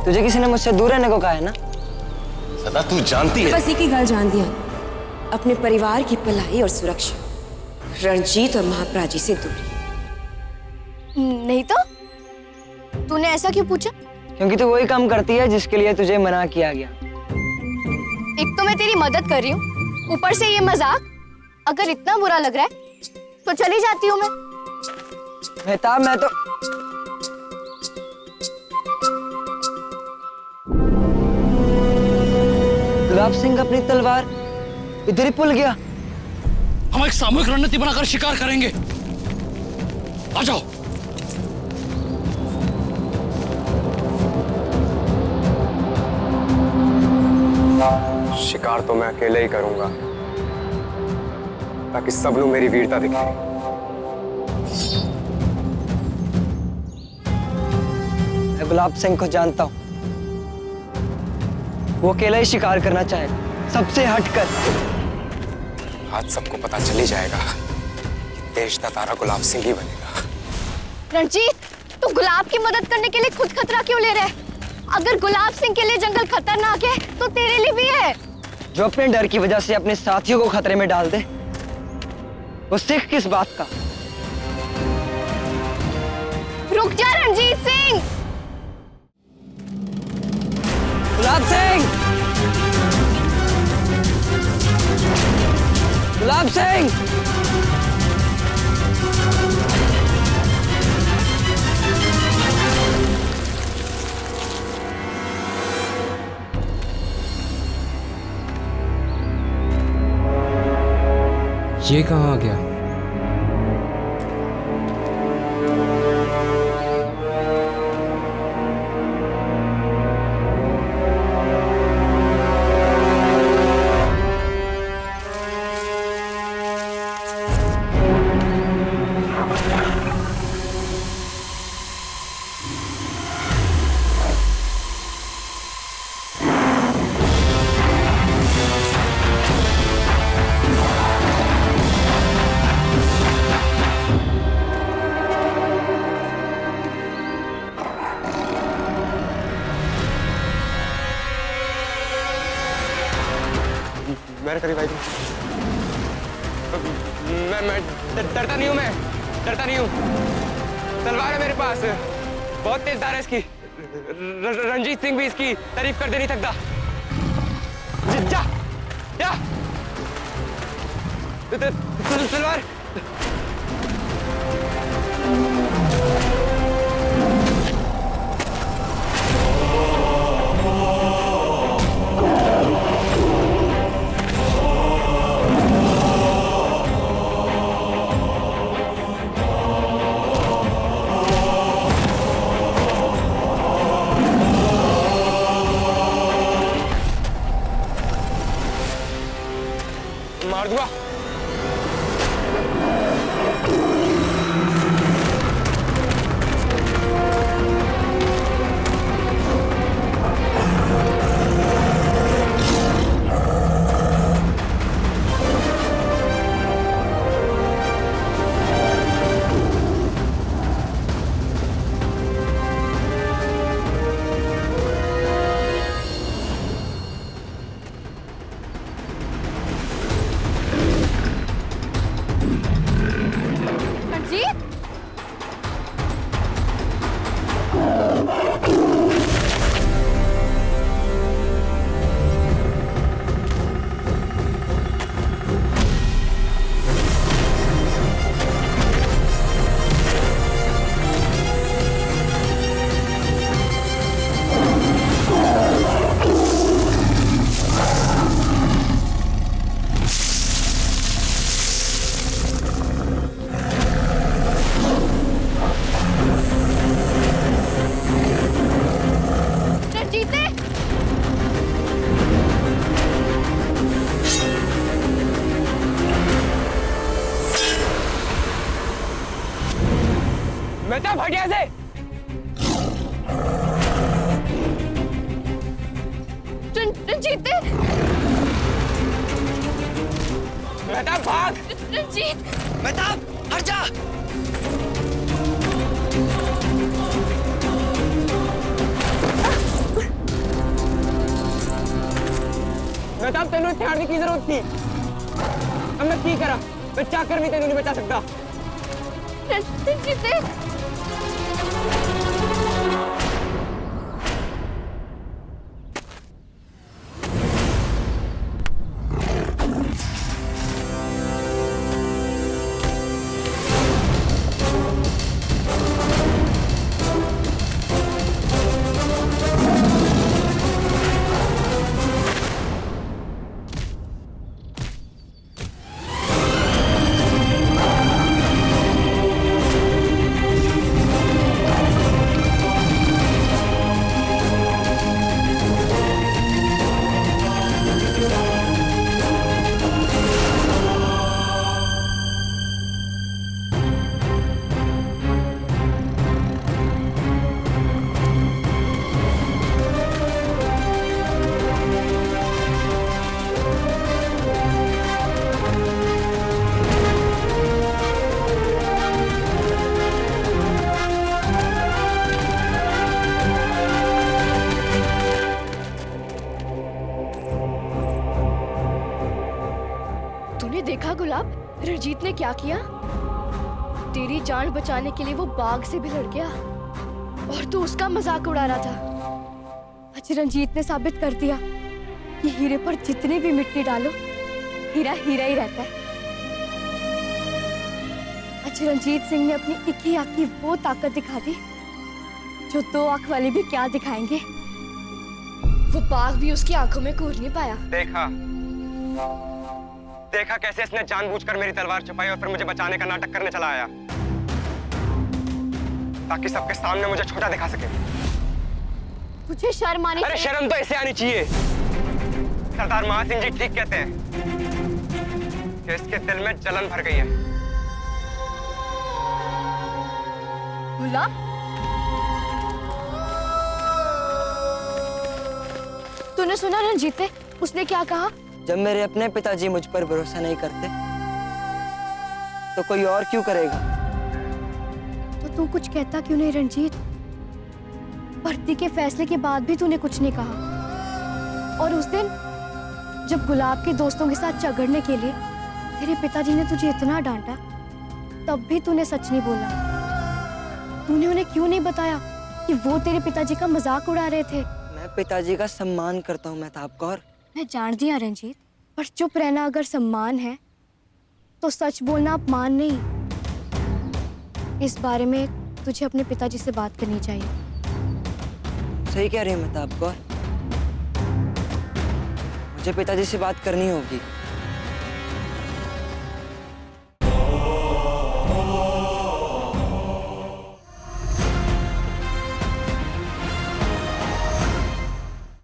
तुझे किसी ने मुझसे दूर रहने को कहा है ना? सदा तू जानती है। बस एक ही गल जान दिया, अपने परिवार की भलाई और सुरक्षा, रणजीत और महाप्राजी से दूरी। नहीं तो तूने ऐसा क्यों पूछा? क्योंकि तू वही काम करती है जिसके लिए तुझे मना किया गया। एक तो मैं तेरी मदद कर रही हूँ, ऊपर से ये मजाक। अगर इतना बुरा लग रहा है तो चली जाती हूँ मैं। मेहताब, मैं तो गुलाब सिंह अपनी तलवार इधर ही भूल गया। हम एक सामूहिक रणनीति बनाकर शिकार करेंगे। आ जाओ। शिकार तो मैं अकेले ही करूंगा, ताकि सब लोग मेरी वीरता दिखे। मैं गुलाब सिंह को जानता हूं, वो अकेला ही शिकार करना चाहेगा, सबसे हटकर। आज सबको पता चल ही जाएगा कि देश का तारा गुलाब सिंह ही बनेगा। रणजीत, तू गुलाब की मदद करने के लिए खुद खतरा क्यों ले रहा है? अगर गुलाब सिंह के लिए जंगल खतरनाक है तो तेरे लिए भी है। जो अपने डर की वजह से अपने साथियों को खतरे में डाल दे, वो सिख किस बात का? रुक जा रणजीत सिंह। गुलाब सिंह! गुलाब सिंह! ये कहाँ आ गया? मेरे करीब आई थी। मैं डरता नहीं हूँ, मैं डरता नहीं हूँ। तलवार है मेरे पास, बहुत तेज धार है इसकी। रणजीत सिंह भी इसकी तारीफ कर दे नहीं सकता। जा जा तलवार। मार दूंगा। बेटा बढ़िया से। रंजीत, बेटा भाग। रंजीत, बेटा हट जा। मेहताब तेनू इत्थे आने की जरूरत थी। अब मैं की करा? मैं चाकर भी तेनू नहीं बचा सकता। रंजीत देख, तूने देखा गुलाब, रणजीत ने क्या किया? तेरी जान बचाने के लिए वो बाघ से भी लड़ गया और तू उसका मजाक उड़ा रहा था। आज रंजीत ने साबित कर दिया कि हीरे पर जितनी भी मिट्टी डालो, हीरा हीरा ही रहता है। आज रंजीत सिंह ने अपनी एक ही आंख की वो ताकत दिखा दी जो दो आंख वाले भी क्या दिखाएंगे। वो बाघ भी उसकी आंखों में घूर नहीं पाया। देखा कैसे इसने जानबूझकर मेरी तलवार छुपाई और फिर मुझे बचाने का नाटक करने चला आया, ताकि सबके सामने मुझे छोटा दिखा सके। तुझे शर्म आनी अरे शर्म तो इसे आनी चाहिए। सरदार महासिंह जी ठीक कहते हैं कि इसके दिल में जलन भर गई है। गुलाब, तूने सुना रंजीत ने उसने क्या कहा? जब मेरे अपने पिताजी मुझ पर भरोसा नहीं करते तो कोई और क्यों करेगा? तो तू कुछ कहता क्यों नहीं रंजीत? भर्ती के फैसले के बाद भी तूने कुछ नहीं कहा। और उस दिन जब गुलाब के दोस्तों के साथ झगड़ने के लिए तेरे पिताजी ने तुझे इतना डांटा, तब भी तूने सच नहीं बोला। तूने उन्हें क्यों नहीं बताया कि वो तेरे पिताजी का मजाक उड़ा रहे थे? मैं पिताजी का सम्मान करता हूँ मेहताब कौर। मैं जानती हूँ रंजीत, पर चुप रहना अगर सम्मान है तो सच बोलना अपमान नहीं। इस बारे में तुझे अपने पिताजी से बात करनी चाहिए। सही कह रही है मेहताब कौर, मुझे पिताजी से बात करनी होगी।